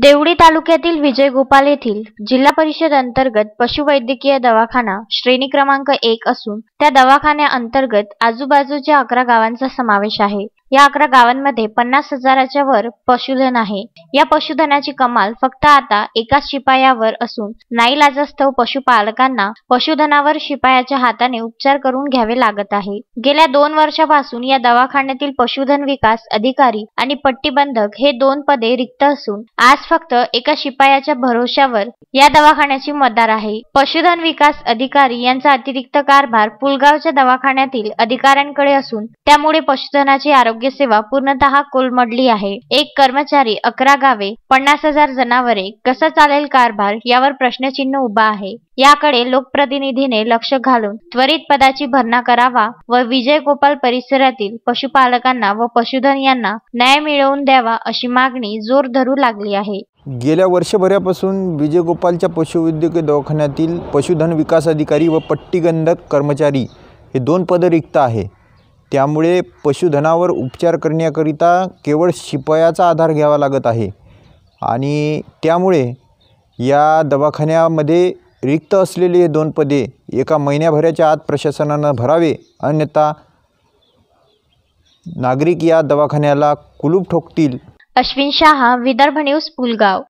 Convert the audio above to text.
देवळी तालुक्यातील विजयगोपाल येथील जिल्हा परिषद अंतर्गत पशुवैद्यकीय दवाखाना श्रेणी क्रमांक 1 असून त्या दवाखान्याअंतर्गत आजूबाजूच्या 11 गावांचा समावेश आहे। या 11 गावांमध्ये 50,000च्या वर पशुधन आहे। या पशुधनाची कमाल फक्त आता एकाच शिपायावर असून नाईलाजास्तव पशुपालकांना पशुधनावर शिपायाच्या हाताने उपचार करून घ्यावे लागत आहे। गेल्या 2 वर्षापासून या दवाखान्यातील पशुधन विकास अधिकारी आणि पट्टीबंधक हे 2 पदे रिक्त असून आज फक्त एका शिपायाच्या भरोश्यावर या दवाखान्याची मदार आहे। पशुधन विकास अधिकारी यांचा अतिरिक्त कारभार पुलगावच्या दवाखान्यातील अधिकाऱ्यांकडे असून त्यामुळे पशुधनाची आरोग्य सेवा पूर्णतः कोलमडली आहे। एक कर्मचारी, 11 गावे, 50,000 जनावरे, कसा चालेल कारभार यावर प्रश्नचिन्ह उभा आहे। याकडे लोकप्रतिनिधीने लक्ष घालून त्वरित पदाची भरणा करावा व विजयगोपाल परिसरातील पशुपालकांना व पशुधन यांना न्याय मिळवून द्यावा अशी मागणी जोर धरू लागली आहे। गेल्या वर्षभरापासून विजयगोपालच्या पशुवैद्यकीय दवाखान्यातील पशुधन विकास अधिकारी व पट्टीगंधक कर्मचारी हे 2 पदे रिक्त आहे। त्यामुळे पशुधनावर उपचार करण्याकरिता केवळ शिपायाचा आधार घ्यावा लागत आहे आणि त्यामुळे या दवाखान्यामध्ये रिक्त असलेले हे 2 पदे एका महिन्याभराच्या आत प्रशासनानं भरावे, अन्यथा नागरिक या दवाखान्याला कुलूप ठोकतील। अश्विन शाह, विदर्भ न्यूज, पुलगाव।